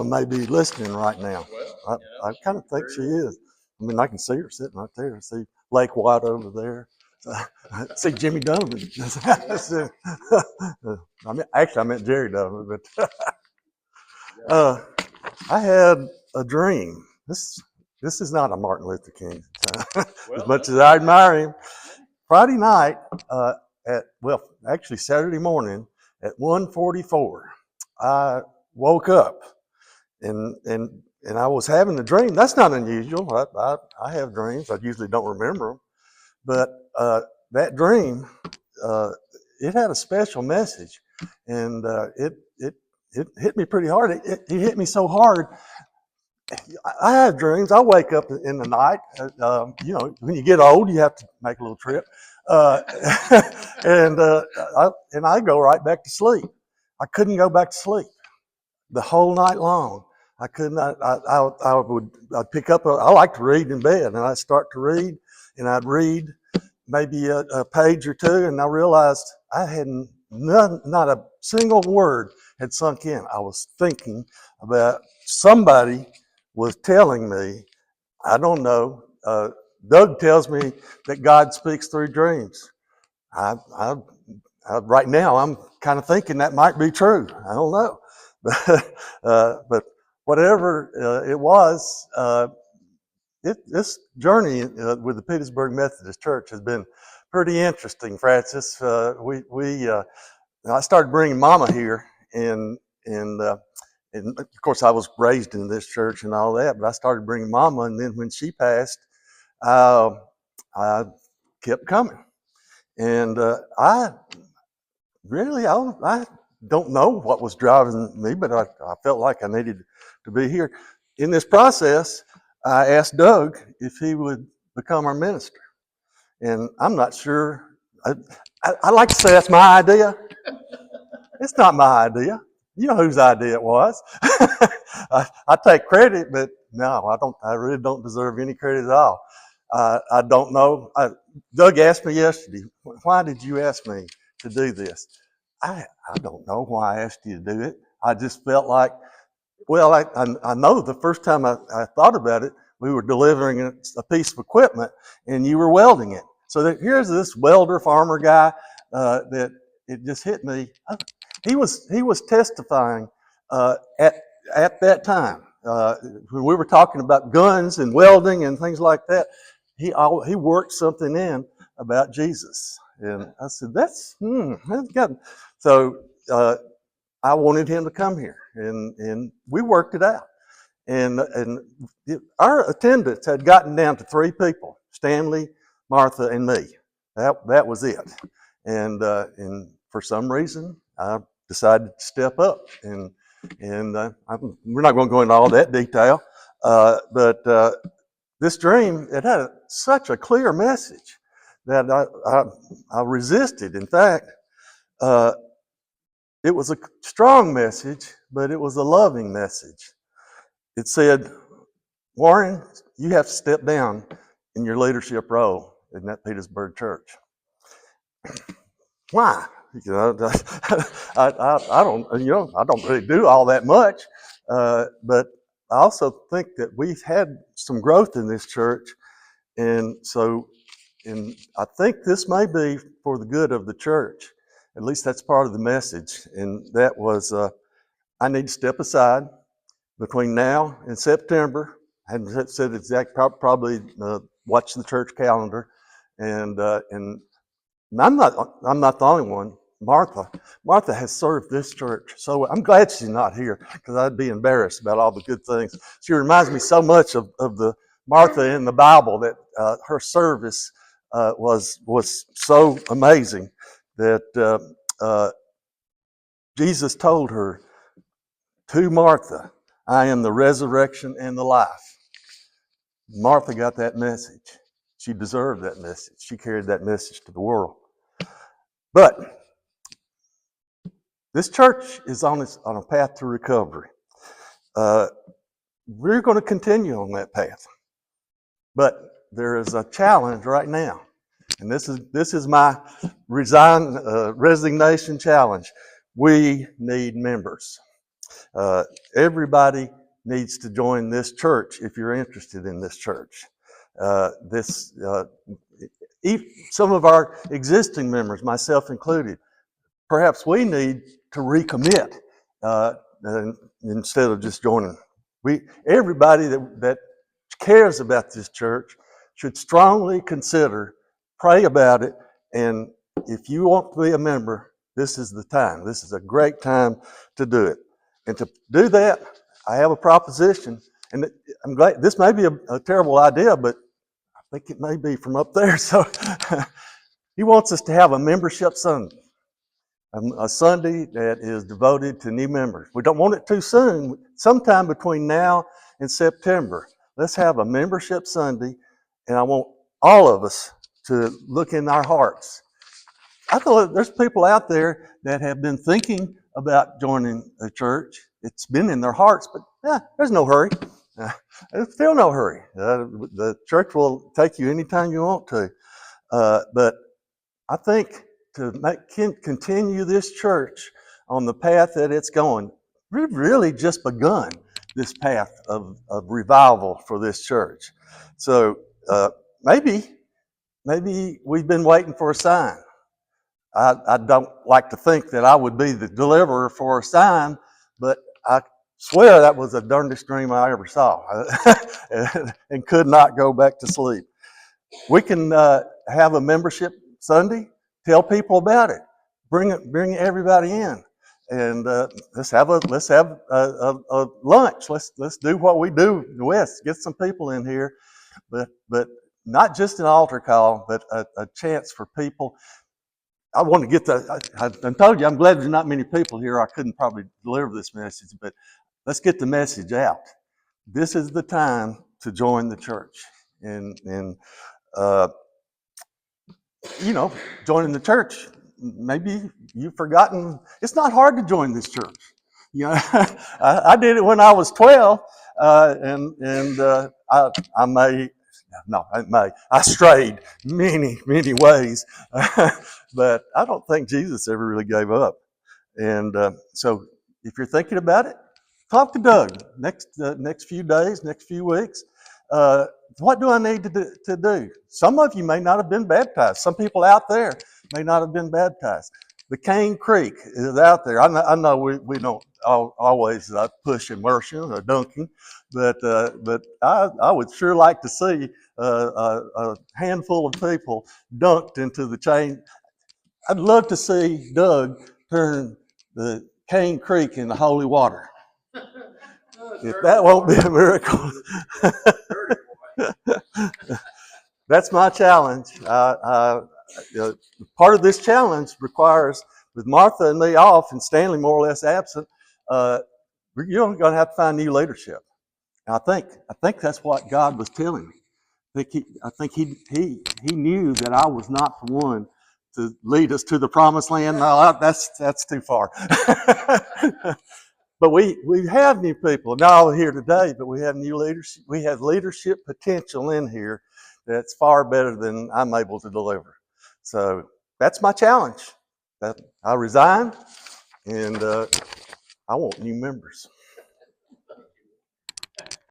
may be listening right now. I kind of think she is. I mean, I can see her sitting right there. I see Lake White over there. I see Jimmy Donovan. I meant Jerry Donovan, but I had a dream. This is not a Martin Luther King. As much as I admire him, Friday night actually Saturday morning at 1:44, I woke up and I was having a dream. That's not unusual. I have dreams. I usually don't remember them, but that dream, it had a special message, and it hit me pretty hard. It hit me so hard. I have dreams. I wake up in the night. When you get old, you have to make a little trip, uh, and I go right back to sleep. I couldn't go back to sleep the whole night long. I could not. I'd pick up. I like to read in bed, and I'd start to read, and I'd read maybe a page or two, and I realized I hadn't not a single word had sunk in. I was thinking about somebody was telling me, I don't know. Doug tells me that God speaks through dreams. Right now, I'm kind of thinking that might be true. I don't know, but whatever it was, this journey with the Petersburg Methodist Church has been pretty interesting, Francis. I started bringing Mama here, and of course I was raised in this church and all that. But I started bringing Mama, and then when she passed, I kept coming, and I don't know what was driving me, but I felt like I needed to be here. In this process, I asked Doug if he would become our minister. And I'm not sure. I like to say that's my idea. It's not my idea. You know whose idea it was. I take credit, but no, I don't. I really don't deserve any credit at all. I don't know. Doug asked me yesterday, why did you ask me to do this? I don't know why I asked you to do it. I just felt like, well, I know the first time I thought about it, we were delivering a piece of equipment and you were welding it. So here's this welder farmer guy that it just hit me. He was testifying at that time when we were talking about guns and welding and things like that. He worked something in about Jesus, and I said that's good. So I wanted him to come here, and we worked it out. And our attendance had gotten down to 3 people: Stanley, Martha, and me. That was it. And for some reason, I decided to step up. And we're not going to go into all that detail, but this dream, it had such a clear message that I resisted. In fact, it was a strong message, but it was a loving message. It said, Warren, you have to step down in your leadership role in that Petersburg church. Why? I don't really do all that much, but I also think that we've had some growth in this church, and I think this may be for the good of the church. At least that's part of the message, and that was I need to step aside between now and September. I hadn't said exact, probably watch the church calendar, and I'm not the only one. Martha has served this church so I'm glad she's not here, because I'd be embarrassed about all the good things. She reminds me so much of the Martha in the Bible, that her service was so amazing that Jesus told her, to Martha, I am the resurrection and the life. Martha got that message. She deserved that message. She carried that message to the world. But this church is on a path to recovery. We're going to continue on that path. But there is a challenge right now. And this is my resignation challenge. We need members. Everybody needs to join this church if you're interested in this church. This some of our existing members, myself included, perhaps we need to recommit instead of just joining. Everybody that cares about this church should strongly consider, pray about it, and if you want to be a member, this is the time. This is a great time to do it. And to do that, I have a proposition, and I'm glad this may be a terrible idea, but I think it may be from up there. So he wants us to have a membership Sunday. A Sunday that is devoted to new members. We don't want it too soon. Sometime between now and September, let's have a membership Sunday, and I want all of us to look in our hearts. I thought there's people out there that have been thinking about joining a church. It's been in their hearts, but there's no hurry. There's still no hurry. The church will take you anytime you want to. But I think to continue this church on the path that it's going, we've really just begun this path of revival for this church. So maybe we've been waiting for a sign. I don't like to think that I would be the deliverer for a sign, but I swear that was the darndest dream I ever saw and could not go back to sleep. We can have a membership Sunday. Tell people about it. Bring everybody in, and let's have a lunch. Let's do what we do in the West. Get some people in here, but not just an altar call, but a chance for people. I want to get I told you I'm glad there's not many people here. I couldn't probably deliver this message, but let's get the message out. This is the time to join the church, and joining the church. Maybe you've forgotten. It's not hard to join this church. I did it when I was 12, I strayed many ways, but I don't think Jesus ever really gave up. And so, if you're thinking about it, talk to Doug next few days, next few weeks. What do I need to do? Some of you may not have been baptized. Some people out there may not have been baptized. The Cane Creek is out there. I know we don't always push immersion or dunking, but I would sure like to see a handful of people dunked into the chain. I'd love to see Doug turn the Cane Creek into holy water. If that won't be a miracle. That's my challenge. Part of this challenge requires, with Martha and me off and Stanley more or less absent, you're going to have to find new leadership. And I think that's what God was telling me. I think he knew that I was not the one to lead us to the promised land. No, that's too far. But we have new people, not all here today, but we have new leadership. We have leadership potential in here that's far better than I'm able to deliver. So that's my challenge. I resign, and I want new members.